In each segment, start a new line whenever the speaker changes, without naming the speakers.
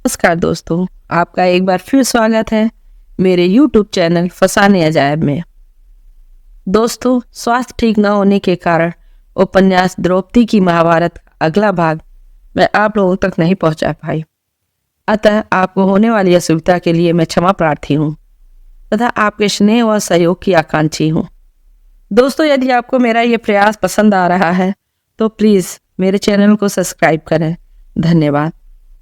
नमस्कार दोस्तों, आपका एक बार फिर स्वागत है मेरे YouTube चैनल फसाने अजायब में। दोस्तों, स्वास्थ्य ठीक न होने के कारण उपन्यास द्रौपदी की महाभारत का अगला भाग मैं आप लोगों तक नहीं पहुंचा पाई। अतः आपको होने वाली असुविधा के लिए मैं क्षमा प्रार्थी हूँ तथा आपके स्नेह व सहयोग की आकांक्षी हूँ। दोस्तों, यदि आपको मेरा ये प्रयास पसंद आ रहा है तो प्लीज़ मेरे चैनल को सब्सक्राइब करें। धन्यवाद।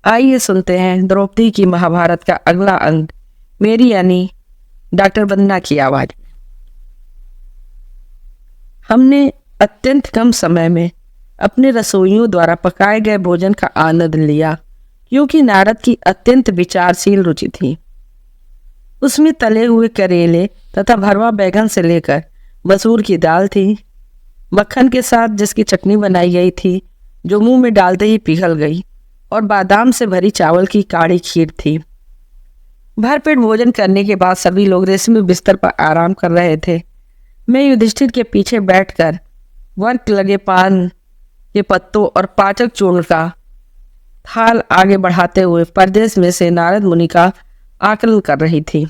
आइए सुनते हैं द्रौपदी की महाभारत का अगला अंग, मेरी यानी डॉक्टर वंदना की आवाज। हमने अत्यंत कम समय में अपने रसोइयों द्वारा पकाए गए भोजन का आनंद लिया, क्योंकि नारद की अत्यंत विचारशील रुचि थी। उसमें तले हुए करेले तथा भरवा बैगन से लेकर मसूर की दाल थी, मक्खन के साथ जिसकी चटनी बनाई गई थी जो मुंह में डालते ही पिघल गई, और बादाम से भरी चावल की काढ़ी खीर थी। भरपेट भोजन करने के बाद सभी लोग रेशमी बिस्तर पर आराम कर रहे थे। मैं युधिष्ठिर के पीछे बैठकर वर्क लगे पान के पत्तों और पाचक चूर्ण का थाल आगे बढ़ाते हुए परदेश में से नारद मुनि का आकलन कर रही थी।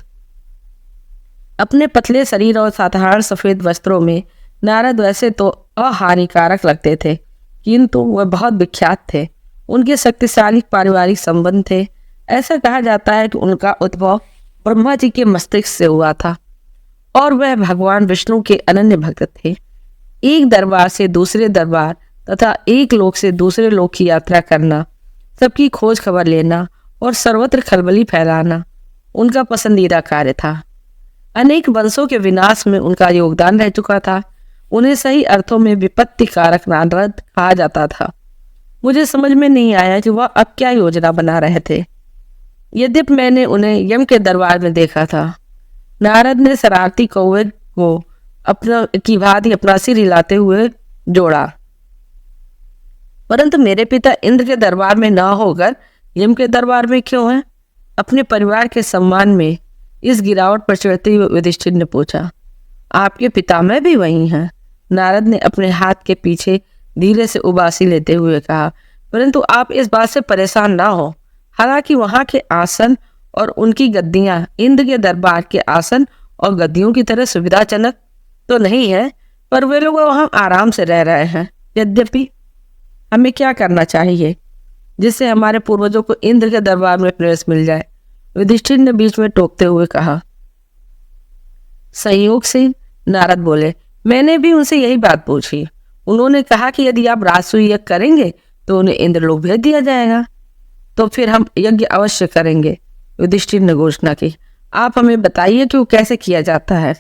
अपने पतले शरीर और साधारण सफेद वस्त्रों में नारद वैसे तो अहानिकारक लगते थे, किंतु वह बहुत विख्यात थे। उनके शक्तिशाली पारिवारिक संबंध थे। ऐसा कहा जाता है कि उनका उद्भव ब्रह्मा जी के मस्तिष्क से हुआ था और वह भगवान विष्णु के अनन्य भक्त थे। एक दरबार से दूसरे दरबार तथा एक लोक से दूसरे लोक की यात्रा करना, सबकी खोज खबर लेना और सर्वत्र खलबली फैलाना उनका पसंदीदा कार्य था। अनेक वंशों के विनाश में उनका योगदान रह चुका था। उन्हें सही अर्थों में विपत्ति कारक नारद कहा जाता था। मुझे समझ में नहीं आया कि वह अब क्या योजना बना रहे थे। यद्यपि मैंने उन्हें यम के दरबार में देखा था। नारद ने शरारती कौवे को अपना की भांति अपना सिर हिलाते हुए जोड़ा, परंतु मेरे पिता इंद्र के दरबार में न होकर यम के दरबार में क्यों हैं? अपने परिवार के सम्मान में इस गिरावट पर चढ़ते हुए युधिष्ठिर ने पूछा। आपके पितामह भी वही हैं? नारद ने अपने हाथ के पीछे धीरे से उबासी लेते हुए कहा। परंतु आप इस बात से परेशान ना हो। हालांकि वहां के आसन और उनकी गद्दियां इंद्र के दरबार के आसन और गद्दियों की तरह सुविधाजनक तो नहीं है, पर वे लोग वहां आराम से रह रहे हैं। यद्यपि हमें क्या करना चाहिए जिससे हमारे पूर्वजों को इंद्र के दरबार में प्रवेश मिल जाए? युधिष्ठिर ने बीच में टोकते हुए कहा। संयोग से नारद बोले, मैंने भी उनसे यही बात पूछी। उन्होंने कहा कि यदि आप राजसूय यज्ञ करेंगे तो उन्हें इंद्रलोक भेज दिया जाएगा। तो फिर हम यज्ञ अवश्य करेंगे। युधिष्ठिर ने घोषणा की। आप हमें बताइए कि वो कैसे किया जाता है।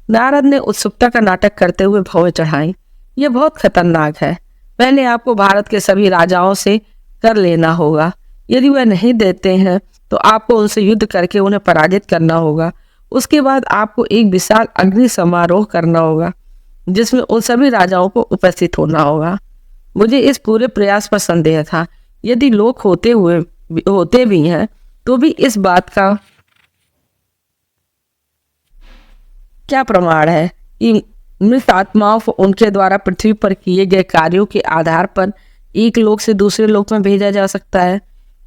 नारद ने उत्सुकता का नाटक करते हुए भौं चढ़ाई। यह बहुत खतरनाक है। पहले आपको भारत के सभी राजाओं से कर लेना होगा। यदि वह नहीं देते हैं तो आपको उनसे युद्ध करके उन्हें पराजित करना होगा। उसके बाद आपको एक विशाल अग्नि समारोह करना होगा जिसमें उन सभी राजाओं को उपस्थित होना होगा। मुझे इस पूरे प्रयास पर संदेह था। यदि लोग होते भी हैं तो भी इस बात का क्या प्रमाण है कि मृत आत्माओं को उनके द्वारा पृथ्वी पर किए गए कार्यों के आधार पर एक लोक से दूसरे लोक में भेजा जा सकता है?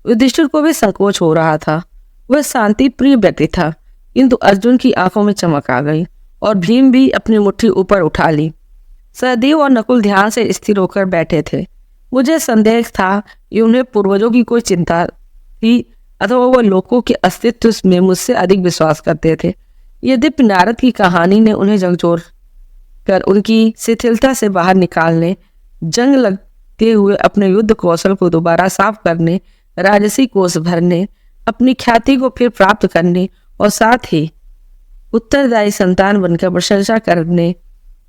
युधिष्ठिर को भी संकोच हो रहा था। वह शांति प्रिय व्यक्ति था, किंतु अर्जुन की आंखों में चमक आ गई और भीम भी अपनी मुट्ठी ऊपर उठा ली। सहदेव और नकुल ध्यान से स्थिर होकर बैठे थे। मुझे संदेह था कि उन्हें पूर्वजों की कोई चिंता थी अथवा वह लोगों के अस्तित्व में मुझसे अधिक विश्वास करते थे। यद्यपि नारद की कहानी ने उन्हें झकझोर कर उनकी शिथिलता से बाहर निकालने, जंग लगते हुए अपने युद्ध कौशल को दोबारा साफ करने, राजसी कोष भरने, अपनी ख्याति को फिर प्राप्त करने और साथ ही उत्तरदायी संतान बनकर प्रशंसा करने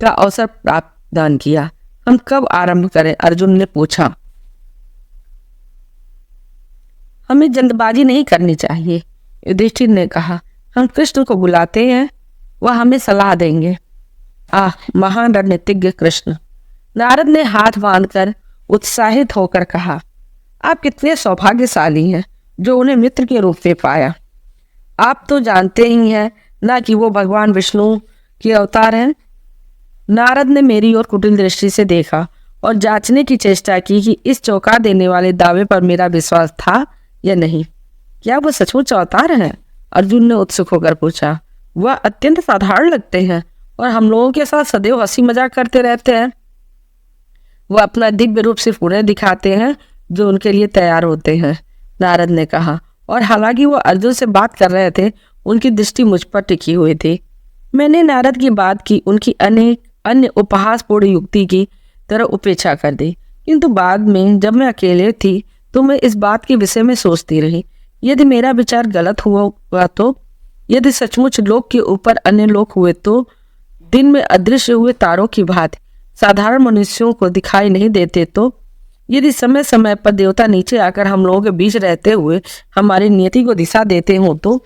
का अवसर प्राप्त दान किया। हम कब आरंभ करें? अर्जुन ने पूछा। हमें जल्दबाजी नहीं करनी चाहिए, युधिष्ठिर ने कहा। हम कृष्ण को बुलाते हैं, वह हमें सलाह देंगे। आह, महान रणनीतिज्ञ कृष्ण! नारद ने हाथ बांधकर उत्साहित होकर कहा। आप कितने सौभाग्यशाली हैं जो उन्हें मित्र के रूप में पाया। आप तो जानते ही हैं ना कि वो भगवान विष्णु के अवतार हैं। नारद ने मेरी ओर कुटिल दृष्टि से देखा और जांचने की चेष्टा की कि इस चौंका देने वाले दावे पर मेरा विश्वास था या नहीं। क्या वो सचमुच अवतार हैं? अर्जुन ने उत्सुक होकर पूछा। वह अत्यंत साधारण लगते हैं और हम लोगों के साथ सदैव हंसी मजाक करते रहते हैं। वह अपना दिव्य रूप सिर्फ उन्हें दिखाते हैं जो उनके लिए तैयार होते हैं, नारद ने कहा। और हालांकि वो अर्जुन से बात कर रहे थे, उनकी दृष्टि मुझ पर टिकी हुई थी। मैंने नारद की बात की उनकी अनेक अन्य उपहासपूर्ण युक्ति की तरह उपेक्षा कर दी, किंतु बाद में जब मैं अकेले थी तो मैं इस बात के विषय में सोचती रही। यदि मेरा विचार गलत हुआ तो, यदि सचमुच लोक के ऊपर अन्य लोक हुए तो दिन में अदृश्य हुए तारों की भांति साधारण मनुष्यों को दिखाई नहीं देते तो, यदि समय समय पर देवता नीचे आकर हम लोगों के बीच रहते हुए हमारी नियति को दिशा देते हों तो,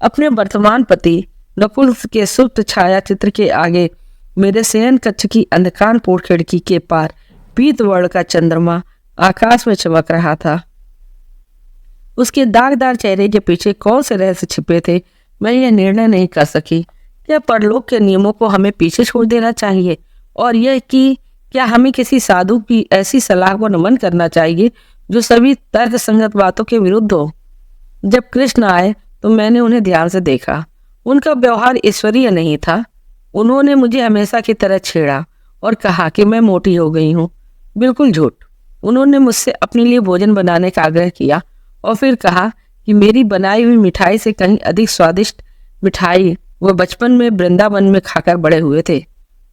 अपने वर्तमान पति नकुल के सुप्त छाया चित्र के आगे मेरे शयन कक्ष की अंधकारपूर्ण खिड़की के पार पीत वर्ण का चंद्रमा आकाश में चमक रहा था। उसके दागदार चेहरे के पीछे कौन से रहस्य छिपे थे, मैं यह निर्णय नहीं कर सकी। क्या परलोक के नियमों को हमें पीछे छोड़ देना चाहिए, और यह कि क्या हमें किसी साधु की ऐसी सलाह को नमन करना चाहिए जो सभी तर्क संगत बातों के विरुद्ध हो? जब कृष्ण आए तो मैंने उन्हें ध्यान से देखा। उनका व्यवहार ईश्वरीय नहीं था। उन्होंने मुझे हमेशा की तरह छेड़ा और कहा कि मैं मोटी हो गई हूँ। बिल्कुल झूठ। उन्होंने मुझसे अपने लिए भोजन बनाने का आग्रह किया और फिर कहा कि मेरी बनाई हुई मिठाई से कहीं अधिक स्वादिष्ट मिठाई वह बचपन में वृंदावन में खाकर बड़े हुए थे।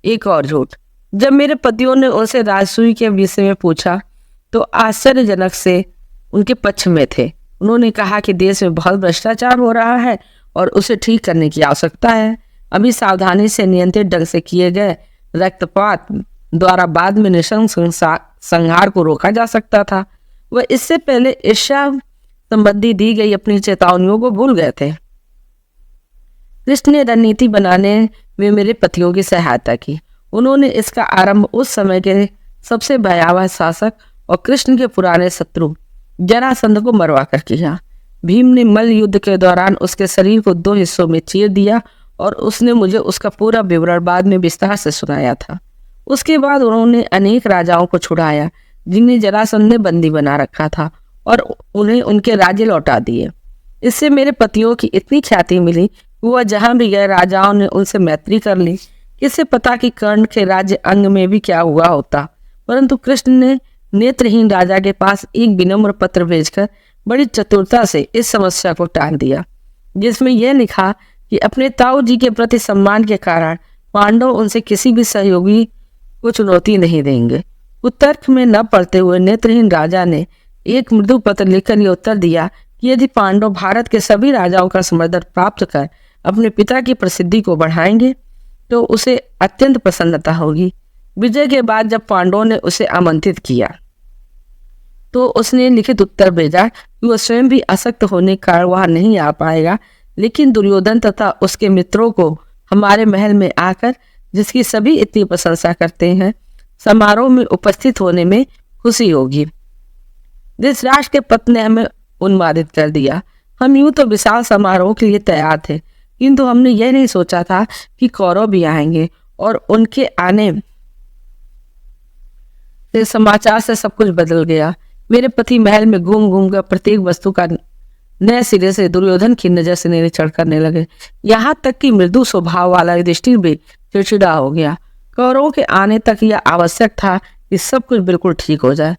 एक और झूठ। जब मेरे पतियों ने उनसे राजसूय के विषय में पूछा तो आश्चर्यजनक से उनके पक्ष में थे। उन्होंने कहा कि देश में बहुत भ्रष्टाचार हो रहा है और उसे ठीक करने की आवश्यकता है। अभी सावधानी से नियंत्रित ढंग से किए गए रक्तपात द्वारा बाद में नृशंस संहार को रोका जा सकता था। वह इससे पहले ईर्ष्या संबंधी दी गई अपनी चेतावनियों को भूल गए थे। कृष्ण ने रणनीति बनाने में मेरे पतियों की सहायता की। उन्होंने इसका आरंभ उस समय के सबसे भयावह शासक और कृष्ण के पुराने शत्रु जरासंध को मरवा कर किया। भीम ने मल्ल युद्ध के दौरान उसके शरीर को 2 हिस्सों में चीर दिया और उसने मुझे उसका पूरा विवरण बाद में विस्तार से सुनाया था। उसके बाद उन्होंने अनेक राजाओं को छुड़ाया जिन्हें जरासंध ने बंदी बना रखा था और उन्हें उनके राज्य लौटा दिए। इससे मेरे पतियों की इतनी ख्याति मिली कि वह जहां भी गए राजाओं ने उनसे मैत्री कर ली। किसे पता कि कर्ण के राज्य अंग में भी क्या हुआ होता, परंतु कृष्ण ने नेत्रहीन राजा के पास एक विनम्र पत्र भेजकर बड़ी चतुरता से इस समस्या को टाल दिया, जिसमें यह लिखा कि अपने ताऊ जी के प्रति सम्मान के कारण पांडव उनसे किसी भी सहयोगी को चुनौती नहीं देंगे। कुतर्क में न पड़ते हुए नेत्रहीन राजा ने एक मृदु पत्र लिखकर यह उत्तर दिया कि यदि पांडव भारत के सभी राजाओं का समर्थन प्राप्त कर अपने पिता की प्रसिद्धि को बढ़ाएंगे तो उसे अत्यंत प्रसन्नता होगी। विजय के बाद जब पांडवों ने उसे आमंत्रित किया तो उसने लिखित उत्तर भेजा कि वह स्वयं भी असक्त होने के कारण वहां नहीं आ पाएगा, लेकिन दुर्योधन तथा उसके मित्रों को हमारे महल में आकर, जिसकी सभी इतनी प्रशंसा करते हैं, समारोह में उपस्थित होने में खुशी होगी। धृतराष्ट्र के पत्र ने हमें उन्मादित कर दिया। हम यूं तो विशाल समारोह के लिए तैयार थे, किंतु हमने यह नहीं सोचा था कि कौरव भी आएंगे और उनके आने से समाचार से सब कुछ बदल गया। मेरे पति महल में घूम घूम कर प्रत्येक वस्तु का नए सिरे से दुर्योधन की नजर से निरीक्षण करने लगे। यहाँ तक कि मृदु स्वभाव वाला युधिष्ठिर भी चिड़चिड़ा हो गया। कौरवों के आने तक यह आवश्यक था कि सब कुछ बिल्कुल ठीक हो जाए।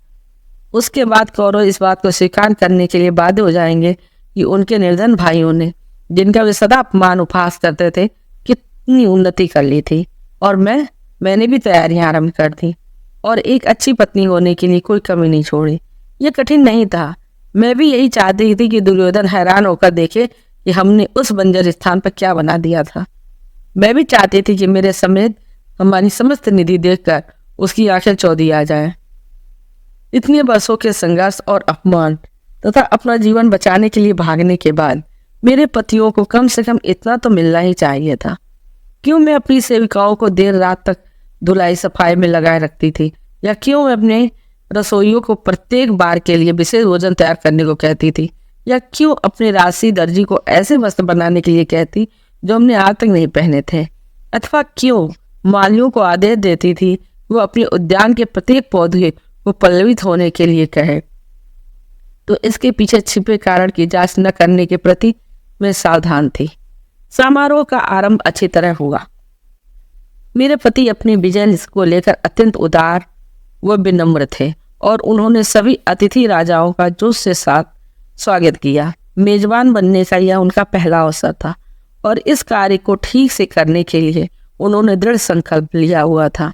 उसके बाद कौरव इस बात को स्वीकार करने के लिए बाध्य हो जाएंगे कि उनके निर्धन भाइयों ने, जिनका वे सदा अपमान उपहास करते थे, कितनी उन्नति कर ली थी। और मैंने भी तैयारियां आरंभ कर दी और एक अच्छी पत्नी होने के लिए कोई कमी नहीं छोड़ी। यह कठिन नहीं था। मैं भी यही चाहती थी कि दुर्योधन हैरान होकर देखे कि हमने उस बंजर स्थान पर क्या बना दिया था। मैं भी चाहती थी कि मेरे समेत हमारी समस्त निधि देखकर उसकी आंखें चौधी आ जाए। इतने वर्षों के संघर्ष और अपमान तथा अपना जीवन बचाने के लिए भागने के बाद मेरे पतियों को कम से कम इतना तो मिलना ही चाहिए था। क्यों मैं अपनी सेविकाओं को देर रात तक धुलाई सफाई में लगाए रखती थी, या क्यों मैं अपने रसोइयों को प्रत्येक बार के लिए विशेष भोजन तैयार करने को कहती थी, या क्यों अपने राशि दर्जी को ऐसे वस्त्र बनाने के लिए कहती जो हमने आज तक नहीं पहने थे, अथवा क्यों मालियों को आदेश देती थी वो अपने उद्यान के प्रत्येक पौधे को पल्लवित होने के लिए कहे। तो इसके पीछे छिपे कारण की जांच न करने के प्रति मैं सावधान थी। समारोह का आरंभ अच्छी तरह हुआ। मेरे पति अपने विजय को लेकर अत्यंत उदार व विनम्र थे और उन्होंने सभी अतिथि राजाओं का जोश के साथ स्वागत किया। मेजबान बनने का यह उनका पहला अवसर था और इस कार्य को ठीक से करने के लिए उन्होंने दृढ़ संकल्प लिया हुआ था।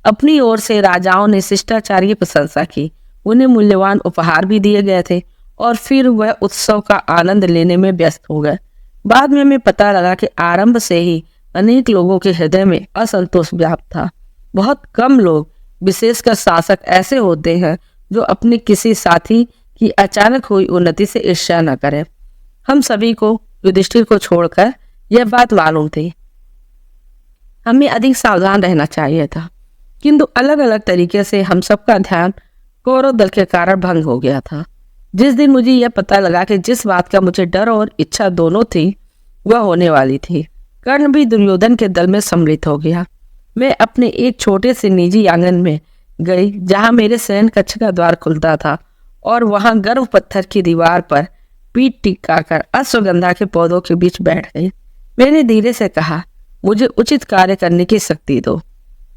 अपनी ओर से राजाओं ने शिष्टाचार की प्रशंसा की, उन्हें मूल्यवान उपहार भी दिए गए थे और फिर वह उत्सव का आनंद लेने में व्यस्त हो गए। बाद में हमें पता लगा कि आरंभ से ही अनेक लोगों के हृदय में असंतोष व्याप्त था। बहुत कम लोग, विशेषकर शासक, ऐसे होते हैं जो अपने किसी साथी की अचानक हुई उन्नति से ईर्ष्या न करें। हम सभी को, युधिष्ठिर को छोड़कर, यह बात मालूम थी। हमें अधिक सावधान रहना चाहिए था, किंतु अलग अलग तरीके से हम सबका ध्यान कौरव दल के कारण भंग हो गया था। जिस दिन मुझे यह पता लगा कि जिस बात का मुझे डर और इच्छा दोनों थी वह होने वाली थी, कर्ण भी दुर्योधन के दल में सम्मिलित हो गया। मैं अपने एक छोटे से निजी आंगन में गई जहां मेरे शयन कक्ष का द्वार खुलता था और वहां गर्व पत्थर की दीवार पर पीठ टिकाकर अश्वगंधा के पौधों के बीच बैठ गई। मैंने धीरे से कहा, मुझे उचित कार्य करने की शक्ति दो।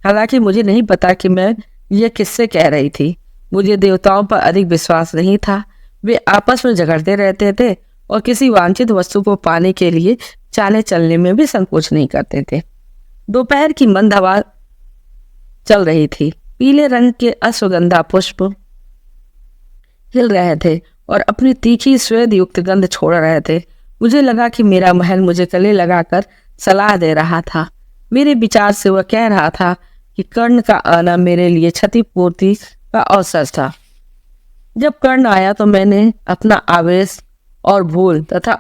हालांकि मुझे नहीं पता कि मैं यह किससे कह रही थी। मुझे देवताओं पर अधिक विश्वास नहीं था। वे आपस में झगड़ते रहते थे और किसी वांछित वस्तु को पाने के लिए चाले चलने में भी संकोच नहीं करते थे। दोपहर की मंद हवा चल रही थी। पीले रंग के अश्वगंधा पुष्प हिल रहे थे और अपनी तीखी स्वेद युक्त गंध छोड़ रहे थे। मुझे लगा कि मेरा महल मुझे गले लगाकर सलाह दे रहा था। मेरे विचार से वह कह रहा था कि कर्ण का आना मेरे लिए क्षतिपूर्ति का अवसर था। जब कर्ण आया तो मैंने अपना आवेश और भूल तथा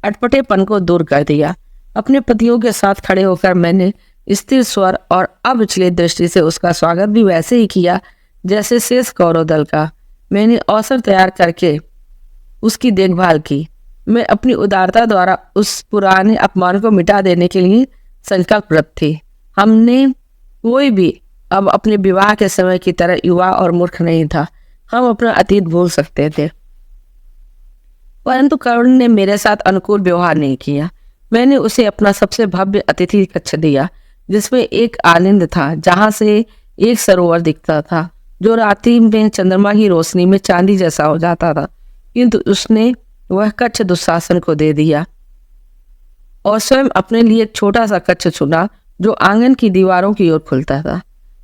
अटपटेपन को दूर कर दिया। अपने पतियों के साथ खड़े होकर मैंने स्थिर स्वर और अविचलित दृष्टि से उसका स्वागत भी वैसे ही किया जैसे शेष कौरव दल का। मैंने अवसर तैयार करके उसकी देखभाल की। मैं अपनी उदारता द्वारा उस पुराने अपमान को मिटा देने के लिए संकल्परत थी। हमने कोई भी अब अपने विवाह के समय की तरह युवा और मूर्ख नहीं था। हम अपना अतीत भूल सकते थे। परंतु कर्ण ने मेरे साथ अनुकूल व्यवहार नहीं किया। मैंने उसे अपना सबसे भव्य अतिथि कक्ष दिया, जिसमें एक आनंद था, जहां से एक सरोवर दिखता था जो रात्रि में चंद्रमा की रोशनी में चांदी जैसा हो जाता था। किंतु उसने वह कक्ष दुशासन को दे दिया और स्वयं अपने लिए एक छोटा सा कक्ष चुना जो आंगन की दीवारों की ओर खुलता था।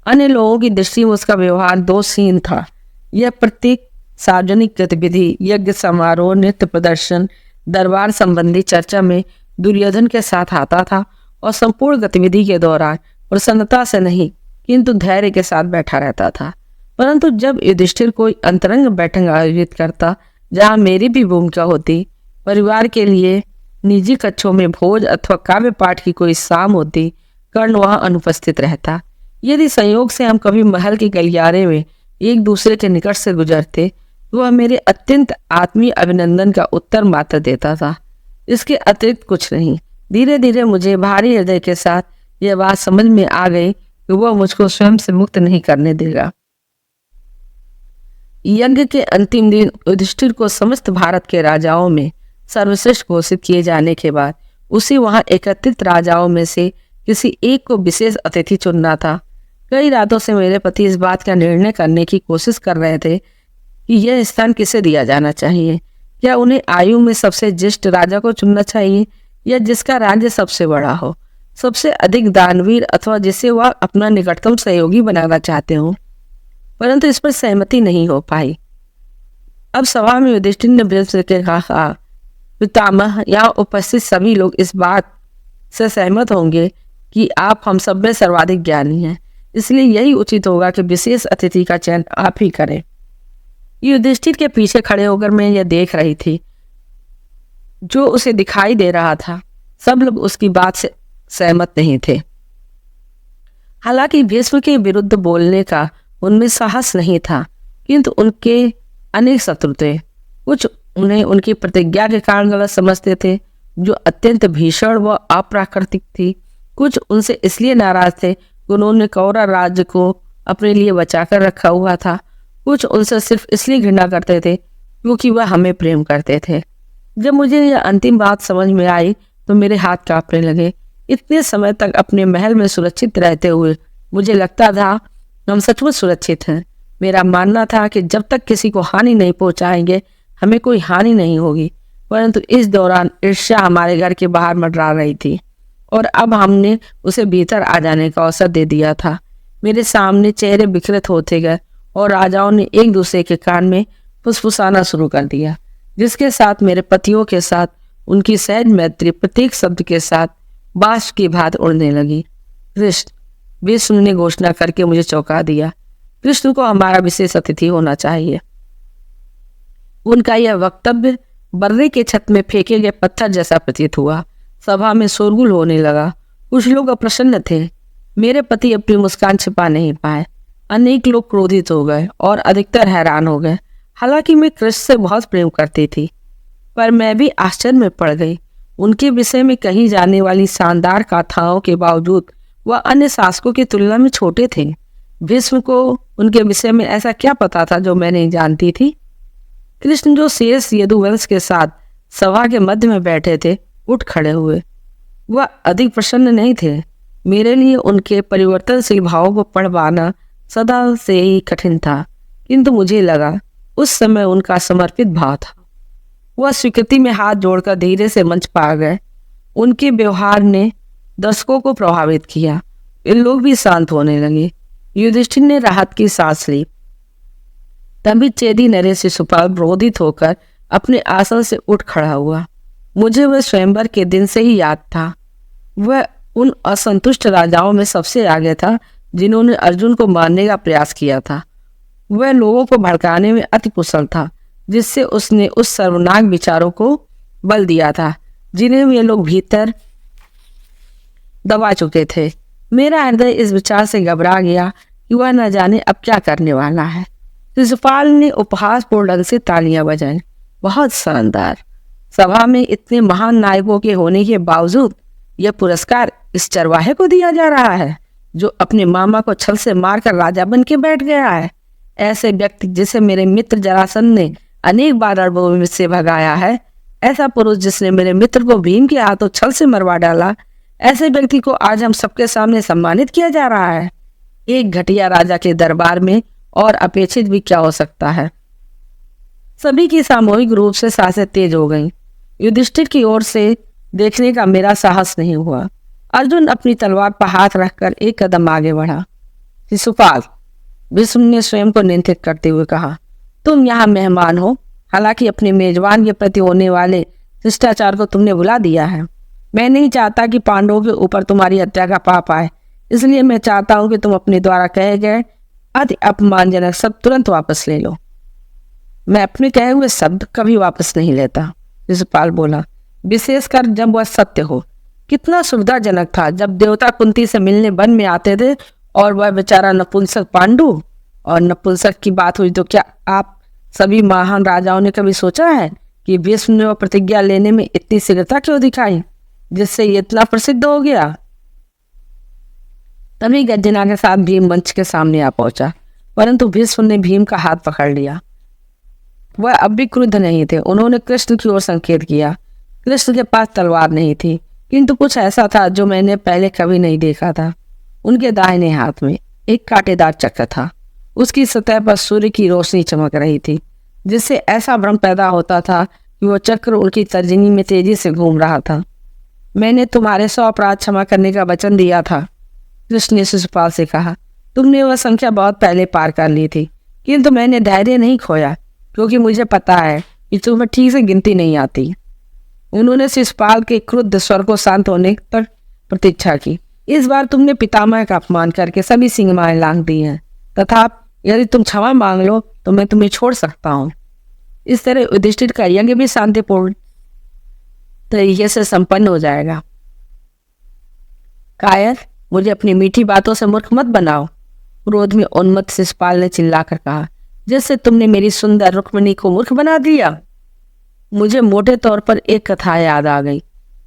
अन्य लोगों की दृष्टि में उसका व्यवहार दोषहीन था। यह प्रत्येक सार्वजनिक गतिविधि, यज्ञ समारोह, नृत्य प्रदर्शन, दरबार संबंधी चर्चा में दुर्योधन के साथ आता था और संपूर्ण गतिविधि के दौरान प्रसन्नता से नहीं किंतु धैर्य के साथ बैठा रहता था। परंतु जब युधिष्ठिर कोई अंतरंग बैठक आयोजित करता जहां मेरी भी भूमिका होती, परिवार के लिए निजी कक्षों में भोज अथवा काव्य पाठ की कोई शाम होती, कर्ण वहां अनुपस्थित रहता। यदि संयोग से हम कभी महल के गलियारे में एक दूसरे के निकट से गुजरते तो वह मेरे अत्यंत आत्मीय अभिनंदन का उत्तर मात्र देता था, इसके अतिरिक्त कुछ नहीं। धीरे धीरे मुझे भारी हृदय के साथ यह बात समझ में आ गई कि वह मुझको स्वयं से मुक्त नहीं करने देगा। यज्ञ के अंतिम दिन युधिष्ठिर को समस्त भारत के राजाओं में सर्वश्रेष्ठ घोषित किए जाने के बाद उसे वहां एकत्रित राजाओं में से किसी एक को विशेष अतिथि चुनना था। कई रातों से मेरे पति इस बात का निर्णय करने की कोशिश कर रहे थे कि यह स्थान किसे दिया जाना चाहिए। क्या उन्हें आयु में सबसे ज्येष्ठ राजा को चुनना चाहिए या जिसका राज्य सबसे बड़ा हो, सबसे अधिक दानवीर, अथवा जिसे वह अपना निकटतम सहयोगी बनाना चाहते हो। परंतु इस पर सहमति नहीं हो पाई। अब सभा में युधिष्ठिर ने भीष्म से कहा, पितामह, यहाँ उपस्थित सभी लोग इस बात से सहमत होंगे कि आप हम सब में सर्वाधिक ज्ञानी हैं, इसलिए यही उचित होगा कि विशेष अतिथि का चयन आप ही करें। युधिष्ठिर के पीछे खड़े होकर मैं यह देख रही थी जो उसे दिखाई दे रहा था। सब लोग उसकी बात से सहमत नहीं थे। हालांकि भीष्म के विरुद्ध बोलने का उनमें साहस नहीं था, किंतु उनके अनेक शत्रु थे। कुछ उन्हें उनकी प्रतिज्ञा के कारण गलत समझते थे जो अत्यंत भीषण व अप्राकृतिक थी। कुछ उनसे इसलिए नाराज थे कि उन्होंने कौरव राज्य को अपने लिए बचाकर रखा हुआ था। कुछ उनसे सिर्फ इसलिए घृणा करते थे क्योंकि वह हमें प्रेम करते थे। जब मुझे यह अंतिम बात समझ में आई तो मेरे हाथ कांपने लगे। इतने समय तक अपने महल में सुरक्षित रहते हुए मुझे लगता था हम सचमुच सुरक्षित हैं। मेरा मानना था कि जब तक किसी को हानि नहीं पहुंचाएंगे हमें कोई हानि नहीं होगी, परंतु इस दौरान ईर्ष्या हमारे घर के बाहर मंडरा रही थी और अब हमने उसे भीतर आ जाने का अवसर दे दिया था। मेरे सामने चेहरे बिखरित होते गए और राजाओं ने एक दूसरे के कान में फुसफुसाना शुरू कर दिया, जिसके साथ मेरे पतियों के साथ उनकी सहज मैत्री प्रत्येक शब्द के साथ बाष्प की भांति उड़ने लगी। कृष्ण, विष्णु ने घोषणा करके मुझे चौंका दिया। कृष्ण को हमारा विशेष अतिथि होना चाहिए। उनका यह वक्तव्य बर्रे के छत में फेंके गए पत्थर जैसा प्रतीत हुआ। सभा में शोरगुल होने लगा। कुछ लोग अप्रसन्न थे। मेरे पति अपनी मुस्कान छिपा नहीं पाए। अनेक लोग क्रोधित हो गए और अधिकतर हैरान हो गए। हालांकि मैं कृष्ण से बहुत प्रेम करती थी, पर मैं भी आश्चर्य में पड़ गई। उनके विषय में कही जाने वाली शानदार गाथाओं के बावजूद वह अन्य शासकों की तुलना में छोटे थे। भीष्म को उनके विषय में ऐसा क्या पता था जो मैं नहीं जानती थी? कृष्ण, जो शेष यदुवंश के साथ सभा के मध्य में बैठे थे, उठ खड़े हुए। वह अधिक प्रसन्न नहीं थे। मेरे लिए उनके परिवर्तनशील भावों को पढ़ पाना सदा से ही कठिन था, किंतु मुझे लगा उस समय उनका समर्पित भाव था। वह स्वीकृति में हाथ जोड़कर धीरे से मंच पर आ गए। उनके व्यवहार ने दर्शकों को प्रभावित किया। इन लोग भी शांत होने लगे। युधिष्ठिर ने राहत की सांस ली। तभी चेदी नरेश शिशुपाल क्रोधित होकर अपने आसन से उठ खड़ा हुआ। मुझे वह स्वयंवर के दिन से ही याद था। वह उन असंतुष्ट राजाओं में सबसे आगे था जिन्होंने अर्जुन को मारने का प्रयास किया था। वह लोगों को भड़काने में अति कुशल था, जिससे उसने उस सर्वनाक विचारों को बल दिया था जिन्हें वे लोग भीतर दबा चुके थे। मेरा हृदय इस विचार से घबरा गया कि वह न जाने अब क्या करने वाला है। शिशुपाल ने उपहासपूर्ण ढंग से तालियां बजाई। बहुत शानदार। सभा में इतने महान नायकों के होने के बावजूद यह पुरस्कार इस चरवाहे को दिया जा रहा है जो अपने मामा को छल से मारकर राजा बन के बैठ गया है। ऐसे व्यक्ति जिसे मेरे मित्र जरासंध ने अनेक बार रणभूमि से भगाया है, ऐसा पुरुष जिसने मेरे मित्र को भीम के हाथों छल से मरवा डाला, ऐसे व्यक्ति को आज हम सबके सामने सम्मानित किया जा रहा है। एक घटिया राजा के दरबार में और अपेक्षित भी क्या हो सकता है। सभी की सामूहिक रूप से सांसें तेज हो गईं। युधिष्ठिर की ओर से देखने का मेरा साहस नहीं हुआ। अर्जुन अपनी तलवार पर हाथ रखकर एक कदम आगे बढ़ा। शिशुपाल, भीष्म ने स्वयं को नियंत्रित करते हुए कहा, तुम यहाँ मेहमान हो। हालांकि अपने मेजबान के प्रति होने वाले शिष्टाचार को तुमने भुला दिया है। मैं नहीं चाहता कि पांडवों के ऊपर तुम्हारी हत्या का पाप आए, इसलिए मैं चाहता हूं कि तुम अपने द्वारा कहे गए अति अपमानजनक शब्द तुरंत वापस ले लो। मैं अपने कहे हुए शब्द कभी वापस नहीं लेता, शिशुपाल बोला, विशेषकर जब वह सत्य हो। कितना सुविधाजनक था जब देवता कुंती से मिलने वन में आते थे और वह बेचारा नपुंसक पांडु। और नपुंसक की बात हुई तो क्या आप सभी महान राजाओं ने कभी सोचा है कि भीष्म ने वह प्रतिज्ञा लेने में इतनी शीघ्रता क्यों दिखाई जिससे ये इतना प्रसिद्ध हो गया? तभी गर्जना के साथ भीम मंच के सामने आ पहुंचा, परंतु भीष्म ने भीम का हाथ पकड़ लिया। वह अब भी क्रुद्ध नहीं थे। उन्होंने कृष्ण की ओर संकेत किया। कृष्ण के पास तलवार नहीं थी, किंतु कुछ ऐसा था जो मैंने पहले कभी नहीं देखा था। उनके दाहिने हाथ में एक कांटेदार चक्र था। उसकी सतह पर सूर्य की रोशनी चमक रही थी, जिससे ऐसा भ्रम पैदा होता था कि वह चक्र उनकी तर्जनी में तेजी से घूम रहा था। मैंने तुम्हारे 100 अपराध क्षमा करने का वचन दिया था, कृष्ण ने शिशुपाल से कहा। तुमने वह संख्या बहुत पहले पार कर ली थी, किंतु मैंने धैर्य नहीं खोया, क्योंकि मुझे पता है कि तुम्हें ठीक से गिनती नहीं आती। उन्होंने शिशुपाल के क्रुद्ध स्वर को शांत होने तक प्रतीक्षा की। इस बार तुमने पितामह का अपमान करके सभी सीमाएं लांघ दी हैं, तथा यदि तुम क्षमा मांग लो तो मैं तुम्हें छोड़ सकता हूँ। इस तरह युधिष्ठिर का यज्ञ भी शांतिपूर्ण तरीके से संपन्न हो जाएगा। कायर, मुझे अपनी मीठी बातों से मूर्ख मत बनाओ, क्रोध में उन्मत्त शिशुपाल ने चिल्लाकर कहा, जिससे तुमने मेरी सुंदर रुक्मिणी को मूर्ख बना दिया। मुझे मोटे तौर पर एक कथा याद आ गई।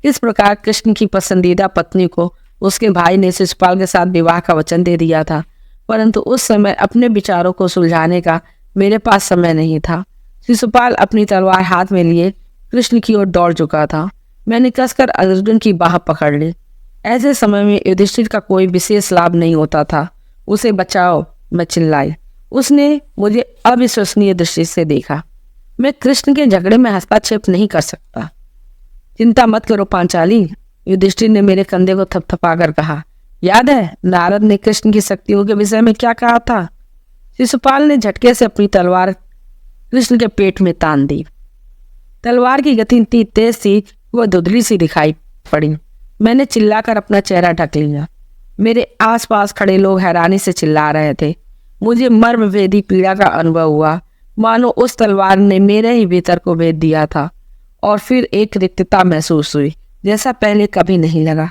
किस प्रकार कृष्ण की पसंदीदा पत्नी को उसके भाई ने शिशुपाल के साथ विवाह का वचन दे दिया था, परंतु उस समय अपने विचारों को सुलझाने का मेरे पास समय नहीं था। शिशुपाल अपनी तलवार हाथ में लिए कृष्ण की ओर दौड़ चुका था। मैंने कसकर अर्जुन की बाह पकड़ ली। ऐसे समय में युधिष्ठिर का कोई विशेष लाभ नहीं होता था। उसे बचाओ, मैं चिल्लाई। उसने मुझे अविश्वसनीय दृष्टि से देखा। मैं कृष्ण के झगड़े में हस्तक्षेप नहीं कर सकता। चिंता मत करो पांचाली, युधिष्ठिर ने मेरे कंधे को थपथपाकर कहा। याद है नारद ने कृष्ण की शक्तियों के विषय में क्या कहा था? शिशुपाल ने झटके से अपनी तलवार कृष्ण के पेट में तान दी। तलवार की गति इतनी तेज थी वह धुंधली सी दिखाई पड़ी। मैंने चिल्लाकर अपना चेहरा ढक लिया। मेरे आसपास खड़े लोग हैरानी से चिल्ला रहे थे। मुझे मर्मभेदी पीड़ा का अनुभव हुआ, मानो उस तलवार ने मेरे ही भीतर को भेद दिया था। और फिर एक रिक्तता महसूस हुई जैसा पहले कभी नहीं लगा।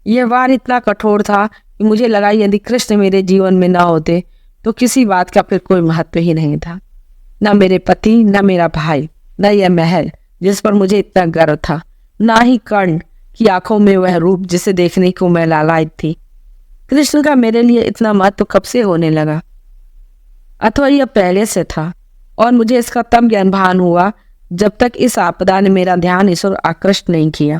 यह वार इतना कठोर था कि मुझे लगा यदि कृष्ण मेरे जीवन में न होते तो किसी बात का फिर कोई महत्व ही नहीं था। न मेरे पति, न मेरा भाई, न यह महल जिस पर मुझे इतना गर्व था, ना ही कर्ण की आंखों में वह रूप जिसे देखने को मैं लालायित थी। कृष्ण का मेरे लिए इतना महत्व कब से होने लगा? अथवा यह पहले से था और मुझे इसका तब ज्ञान भान हुआ जब तक इस आपदा ने मेरा ध्यान इस ओर आकृष्ट नहीं किया।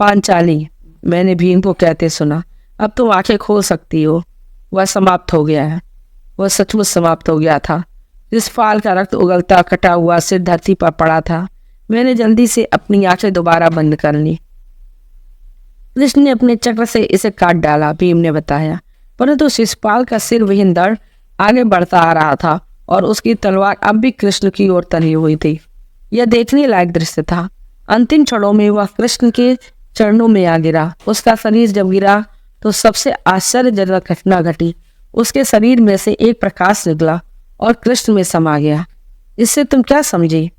पांचाली, मैंने भीम को कहते सुना, अब तुम आंखें खोल सकती हो। वह समाप्त हो गया है। वह सचमुच समाप्त हो गया था। जिस फाल का रक्त उगलता कटा हुआ सिर धरती पर पड़ा था। मैंने जल्दी से अपनी आंखें दोबारा बंद कर ली। कृष्ण ने अपने चक्र से इसे काट डाला, भीम ने बताया। परंतु शिशुपाल का सिर विहीन दर्द आगे बढ़ता आ रहा था और उसकी तलवार अब भी कृष्ण की ओर तनी हुई थी। यह देखने लायक दृश्य था। अंतिम क्षणों में वह कृष्ण के चरणों में आ गिरा। उसका शरीर जब गिरा तो सबसे आश्चर्यजनक घटना घटी। उसके शरीर में से एक प्रकाश निकला और कृष्ण में समा गया। इससे तुम क्या समझी?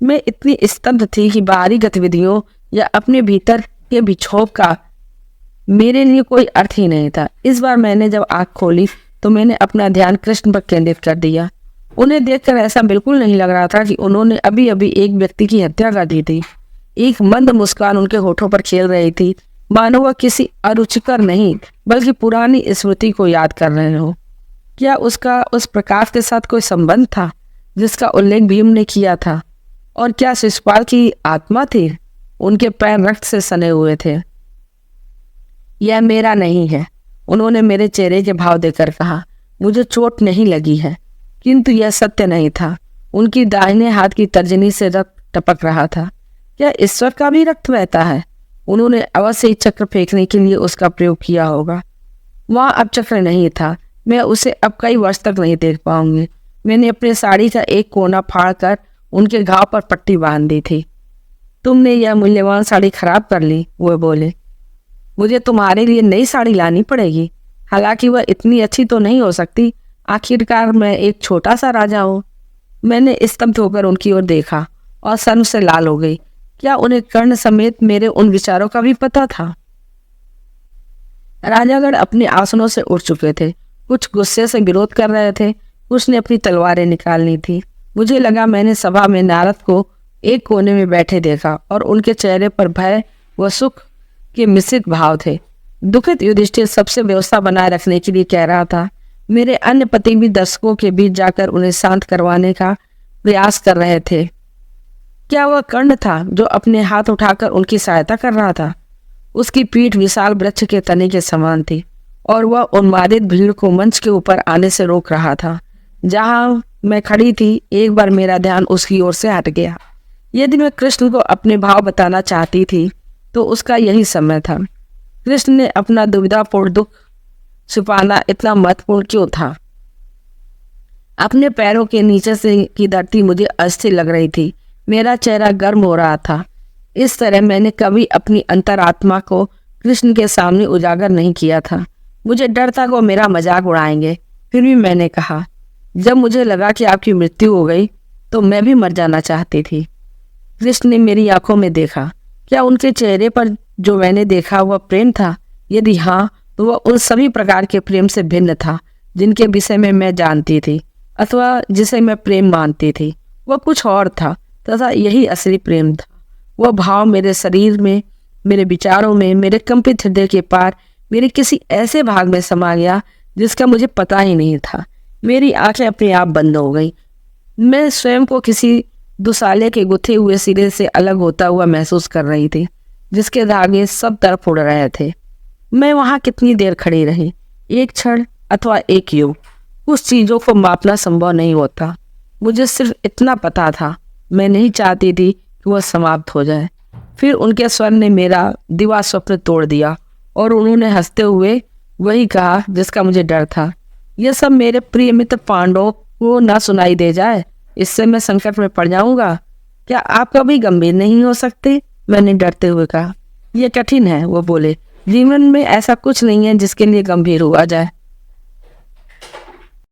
मैं इतनी स्तब्ध थी कि बाहरी गतिविधियों या अपने भीतर के बिछोह का मेरे लिए कोई अर्थ ही नहीं था। इस बार मैंने जब आंख खोली तो मैंने अपना ध्यान कृष्ण पर केंद्रित कर दिया। उन्हें देखकर ऐसा बिल्कुल नहीं लग रहा था कि उन्होंने अभी अभी एक व्यक्ति की हत्या कर दी थी। एक मंद मुस्कान उनके होठों पर खेल रही थी, मानो वह किसी अरुचिकर नहीं बल्कि पुरानी स्मृति को याद कर रहे हो। क्या उसका उस प्रकाश के साथ कोई संबंध था जिसका उल्लेख भीम ने किया था? और क्या शिशुपाल की आत्मा थी? उनके पैर रक्त से सने हुए थे। यह मेरा नहीं है, उन्होंने मेरे चेहरे के भाव देकर कहा। मुझे चोट नहीं लगी है, किंतु यह सत्य नहीं था। उनकी दाहिने हाथ की तर्जनी से रक्त टपक रहा था। क्या ईश्वर का भी रक्त बहता है? उन्होंने अवश्य ही चक्र फेंकने के लिए उसका प्रयोग किया होगा। वहां अब चक्र नहीं था। मैं उसे अब कई वर्ष तक नहीं देख पाऊंगी। मैंने अपने साड़ी का एक कोना फाड़कर उनके घाव पर पट्टी बांध दी थी। तुमने यह मूल्यवान साड़ी खराब कर ली, वो बोले। मुझे तुम्हारे लिए नई साड़ी लानी पड़ेगी। हालांकि वह इतनी अच्छी तो नहीं हो सकती। आखिरकार मैं एक छोटा सा राजा हूँ। मैंने स्तब्ध होकर उनकी ओर देखा और सर से लाल हो गई। क्या उन्हें कर्ण समेत मेरे उन विचारों का भी पता था? राजागण अपने आसनों से उठ चुके थे। कुछ गुस्से से विरोध कर रहे थे, कुछ ने अपनी तलवारें निकालनी थी। मुझे लगा मैंने सभा में नारद को एक कोने में बैठे देखा और उनके चेहरे पर भय व सुख के मिश्रित भाव थे। दुखित युधिष्ठिर सबसे व्यवस्था बनाए रखने के लिए कह रहा था। मेरे अन्य पति भी दर्शकों के बीच जाकर उन्हें शांत करवाने का प्रयास कर रहे थे। क्या वह कर्ण था जो अपने हाथ उठाकर उनकी सहायता कर रहा था? उसकी पीठ विशाल वृक्ष के तने के समान थी और वह उन्मादित भीड़ को मंच के ऊपर आने से रोक रहा था। जहां मैं खड़ी थी, एक बार मेरा ध्यान उसकी ओर से हट गया। यदि मैं कृष्ण को अपने भाव बताना चाहती थी तो उसका यही समय था। कृष्ण ने अपना दुविधापूर्ण दुख छुपाना इतना महत्वपूर्ण क्यों था? अपने पैरों के नीचे से की धरती मुझे अस्थिर लग रही थी। मेरा चेहरा गर्म हो रहा था। इस तरह मैंने कभी अपनी अंतरात्मा को कृष्ण के सामने उजागर नहीं किया था। मुझे डर था कि वो मेरा मजाक उड़ाएंगे। फिर भी मैंने कहा, जब मुझे लगा कि आपकी मृत्यु हो गई तो मैं भी मर जाना चाहती थी। कृष्ण ने मेरी आंखों में देखा। क्या उनके चेहरे पर जो मैंने देखा वह प्रेम था? यदि हाँ, तो वह उन सभी प्रकार के प्रेम से भिन्न था जिनके विषय में मैं जानती थी अथवा जिसे मैं प्रेम मानती थी। वह कुछ और था तथा यही असली प्रेम था। वह भाव मेरे शरीर में, मेरे विचारों में, मेरे कंपित हृदय के पार मेरे किसी ऐसे भाग में समा गया जिसका मुझे पता ही नहीं था। मेरी आंखें अपने आप बंद हो गई। मैं स्वयं को किसी दुसाले के गुथे हुए सिरे से अलग होता हुआ महसूस कर रही थी, जिसके धागे सब तरफ उड़ रहे थे। मैं वहां कितनी देर खड़ी रही, एक क्षण अथवा एक युग, कुछ चीजों को मापना संभव नहीं होता। मुझे सिर्फ इतना पता था, मैं नहीं चाहती थी कि वह समाप्त हो जाए। फिर उनके स्वर ने मेरा दिवा स्वप्न तोड़ दिया और उन्होंने हंसते हुए वही कहा जिसका मुझे डर था। यह सब मेरे प्रिय मित्र पांडव को ना सुनाई दे जाए, इससे मैं संकट में पड़ जाऊंगा। क्या आप कभी गंभीर नहीं हो सकते? मैंने डरते हुए कहा। यह कठिन है, वो बोले। जीवन में ऐसा कुछ नहीं है जिसके लिए गंभीर हुआ जाए।